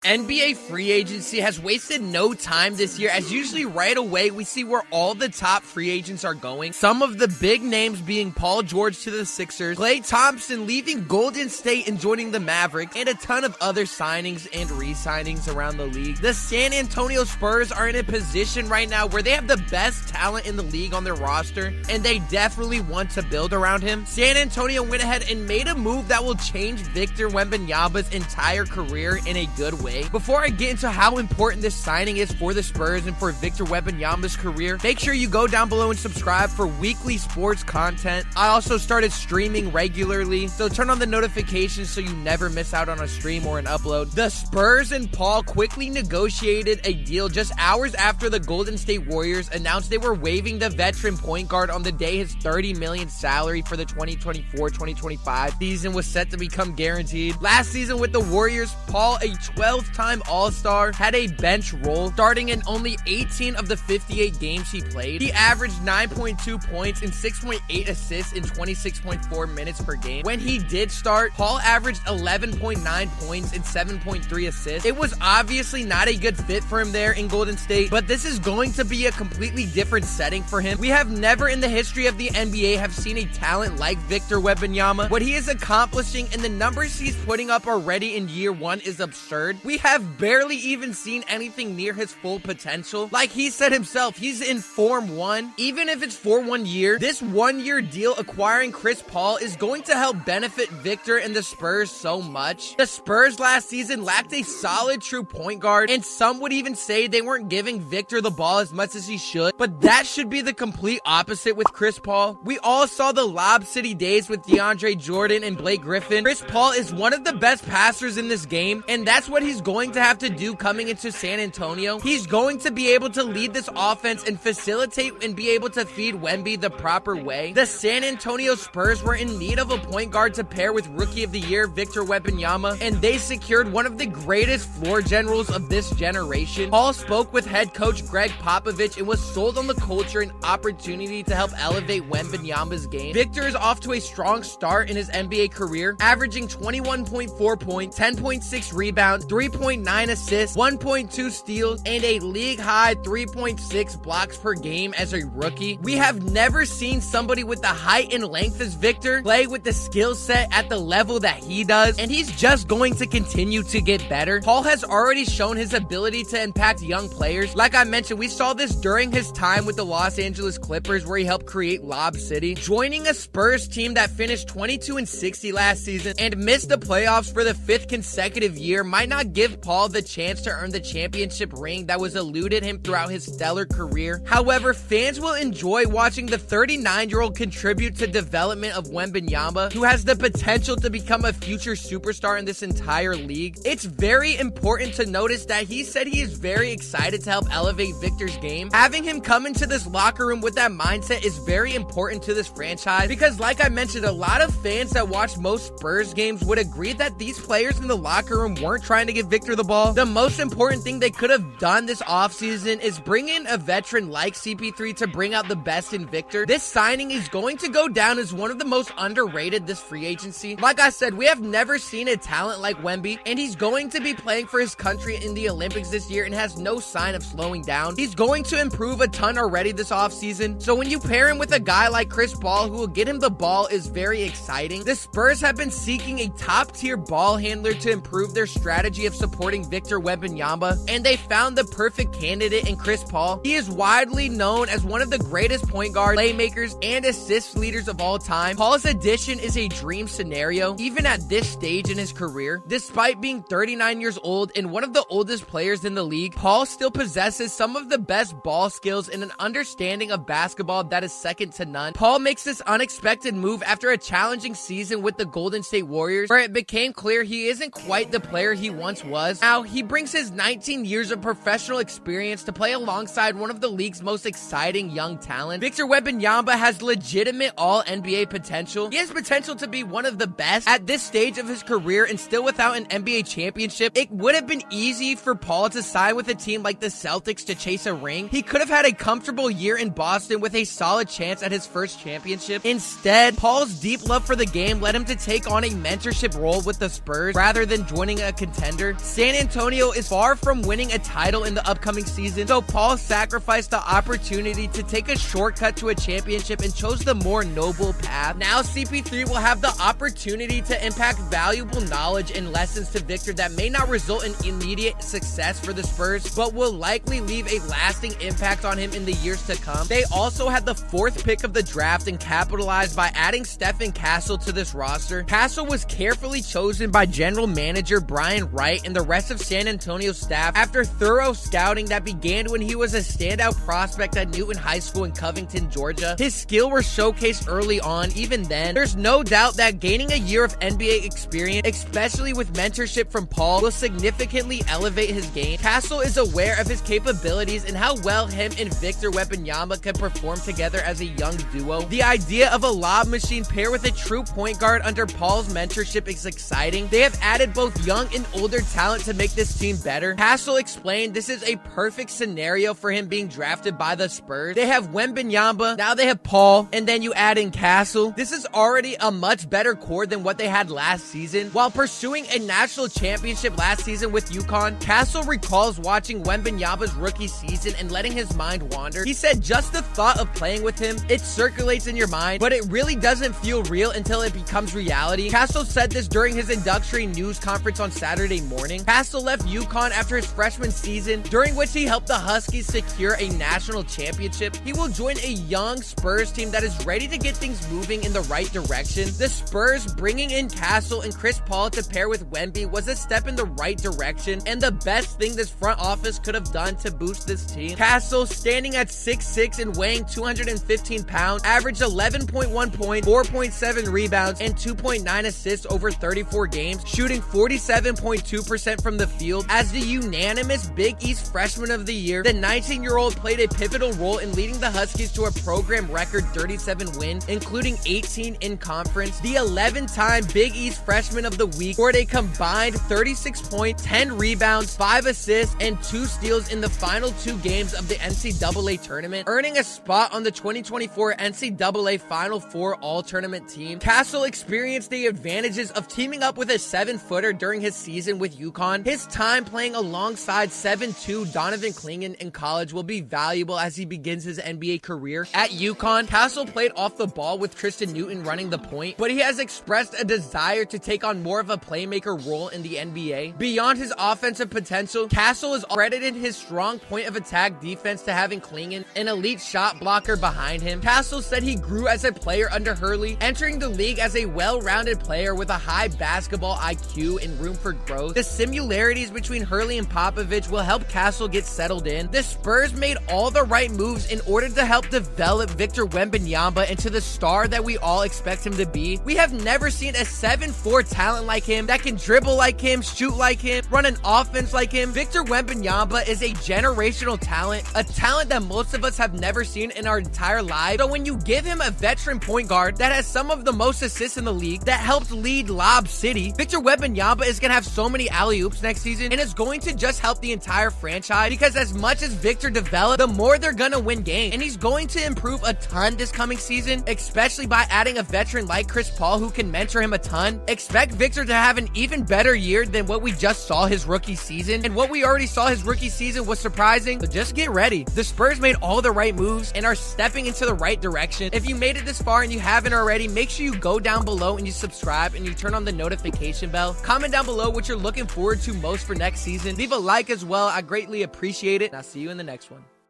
NBA free agency has wasted no time this year, as usually right away we see where all the top free agents are going. Some of the big names being Paul George to the Sixers, Klay Thompson leaving Golden State and joining the Mavericks, and a ton of other signings and re-signings around the league. The San Antonio Spurs are in a position right now where they have the best talent in the league on their roster, and they definitely want to build around him. San Antonio went ahead and made a move that will change Victor Wembanyama's entire career in a good way. Before I get into how important this signing is for the Spurs and for Victor Wembanyama's career, make sure you go down below and subscribe for weekly sports content. I also started streaming regularly, so turn on the notifications so you never miss out on a stream or an upload. The Spurs and Paul quickly negotiated a deal just hours after the Golden State Warriors announced they were waiving the veteran point guard on the day his $30 million salary for the 2024-2025 season was set to become guaranteed. Last season with the Warriors, Paul, a 12-time All-Star, had a bench role, starting in only 18 of the 58 games he played. He averaged 9.2 points and 6.8 assists in 26.4 minutes per game. When he did start, Paul averaged 11.9 points and 7.3 assists. It was obviously not a good fit for him there in Golden State, but this is going to be a completely different setting for him. We have never in the history of the NBA have seen a talent like Victor Wembanyama. What he is accomplishing and the numbers he's putting up already in year one is absurd. We have barely even seen anything near his full potential. Like he said himself, he's in Form 1. Even if it's for 1 year, this 1 year deal acquiring Chris Paul is going to help benefit Victor and the Spurs so much. The Spurs last season lacked a solid true point guard, and some would even say they weren't giving Victor the ball as much as he should, but that should be the complete opposite with Chris Paul. We all saw the Lob City days with DeAndre Jordan and Blake Griffin. Chris Paul is one of the best passers in this game, and that's what he's going to have to do coming into San Antonio. He's going to be able to lead this offense and facilitate and be able to feed Wemby the proper way. The San Antonio Spurs were in need of a point guard to pair with Rookie of the Year Victor Wembanyama, and they secured one of the greatest floor generals of this generation. Paul spoke with head coach Greg Popovich and was sold on the culture and opportunity to help elevate Wembanyama's game. Victor is off to a strong start in his NBA career, averaging 21.4 points, 10.6 rebounds, 3.9 assists, 1.2 steals, and a league-high 3.6 blocks per game as a rookie. We have never seen somebody with the height and length as Victor play with the skill set at the level that he does, and he's just going to continue to get better. Paul has already shown his ability to impact young players. Like I mentioned, we saw this during his time with the Los Angeles Clippers, where he helped create Lob City. Joining a Spurs team that finished 22-60 last season and missed the playoffs for the 5th consecutive year might not give Paul the chance to earn the championship ring that was eluded him throughout his stellar career. However, fans will enjoy watching the 39-year-old contribute to development of Wembanyama, who has the potential to become a future superstar in this entire league. It's very important to notice that he said he is very excited to help elevate Victor's game. Having him come into this locker room with that mindset is very important to this franchise, because like I mentioned, a lot of fans that watch most Spurs games would agree that these players in the locker room weren't trying to give Victor the ball. The most important thing they could have done this offseason is bring in a veteran like CP3 to bring out the best in Victor. This signing is going to go down as one of the most underrated this free agency. Like I said, we have never seen a talent like Wemby, and he's going to be playing for his country in the Olympics this year and has no sign of slowing down. He's going to improve a ton already this offseason, so when you pair him with a guy like Chris Paul who will get him the ball is very exciting. The Spurs have been seeking a top-tier ball handler to improve their strategy of supporting Victor Wembanyama, and they found the perfect candidate in Chris Paul. He is widely known as one of the greatest point guard, playmakers, and assist leaders of all time. Paul's addition is a dream scenario, even at this stage in his career. Despite being 39 years old and one of the oldest players in the league, Paul still possesses some of the best ball skills and an understanding of basketball that is second to none. Paul makes this unexpected move after a challenging season with the Golden State Warriors, where it became clear he isn't quite the player he once was. Now, he brings his 19 years of professional experience to play alongside one of the league's most exciting young talents. Victor Wembanyama has legitimate all-NBA potential. He has potential to be one of the best at this stage of his career, and still without an NBA championship, it would have been easy for Paul to sign with a team like the Celtics to chase a ring. He could have had a comfortable year in Boston with a solid chance at his first championship. Instead, Paul's deep love for the game led him to take on a mentorship role with the Spurs rather than joining a contender. roster. San Antonio is far from winning a title in the upcoming season, so Paul sacrificed the opportunity to take a shortcut to a championship and chose the more noble path. Now CP3 will have the opportunity to impact valuable knowledge and lessons to Victor that may not result in immediate success for the Spurs, but will likely leave a lasting impact on him in the years to come. They also had the 4th pick of the draft and capitalized by adding Stephon to this roster. Castle was carefully chosen by general manager Brian Wright and the rest of San Antonio's staff after thorough scouting that began when he was a standout prospect at Newton High School in Covington, Georgia. His skill were showcased early on. Even then, there's no doubt that gaining a year of NBA experience, especially with mentorship from Paul, will significantly elevate his game. Castle is aware of his capabilities and how well him and Victor Wembanyama can perform together as a young duo. The idea of a lob machine paired with a true point guard under Paul's mentorship is exciting. They have added both young and older talent to make this team better. Castle explained this is a perfect scenario for him being drafted by the Spurs. They have Wembanyama, now they have Paul, and then you add in Castle. This is already a much better core than what they had last season. While pursuing a national championship last season with UConn, Castle recalls watching Wembanyama's rookie season and letting his mind wander. He said just the thought of playing with him, it circulates in your mind, but it really doesn't feel real until it becomes reality. Castle said this during his introductory news conference on Saturday morning. Castle left UConn after his freshman season, during which he helped the Huskies secure a national championship. He will join a young Spurs team that is ready to get things moving in the right direction. The Spurs bringing in Castle and Chris Paul to pair with Wemby was a step in the right direction and the best thing this front office could have done to boost this team. Castle, standing at 6'6" and weighing 215 pounds, averaged 11.1 points, 4.7 rebounds, and 2.9 assists over 34 games, shooting 47.2% from the field. As the unanimous Big East Freshman of the Year, the 19-year-old played a pivotal role in leading the Huskies to a program record 37 wins, including 18 in conference. The 11-time Big East Freshman of the Week scored a combined 36 points, 10 rebounds, 5 assists, and 2 steals in the final 2 games of the NCAA tournament, earning a spot on the 2024 NCAA Final Four All-Tournament team. Castle experienced the advantages of teaming up with a 7-footer during his season with UConn. His time playing alongside 7'2" Donovan Clingan in college will be valuable as he begins his NBA career. At UConn, Castle played off the ball with Tristan Newton running the point, but he has expressed a desire to take on more of a playmaker role in the NBA. Beyond his offensive potential, Castle has credited his strong point of attack defense to having Clingan, an elite shot blocker, behind him. Castle said he grew as a player under Hurley, entering the league as a well-rounded player with a high basketball IQ and room for growth. The similarities between Hurley and Popovich will help Castle get settled in. The Spurs made all the right moves in order to help develop Victor Wembanyama into the star that we all expect him to be. We have never seen a 7'4" talent like him that can dribble like him, shoot like him, run an offense like him. Victor Wembanyama is a generational talent, a talent that most of us have never seen in our entire lives. So when you give him a veteran point guard that has some of the most assists in the league, that helped lead Lob City, Victor Wembanyama is going to have so many alley-oops next season, and it's going to just help the entire franchise, because as much as Victor develops, the more they're going to win games, and he's going to improve a ton this coming season, especially by adding a veteran like Chris Paul who can mentor him a ton. Expect Victor to have an even better year than what we just saw his rookie season, and what we already saw his rookie season was surprising, but just get ready. The Spurs made all the right moves and are stepping into the right direction. If you made it this far and you haven't already, make sure you go down below and you subscribe and you turn on the notification bell. Comment down below what you're looking forward to most for next season. Leave a like as well. I greatly appreciate it, and I'll see you in the next one.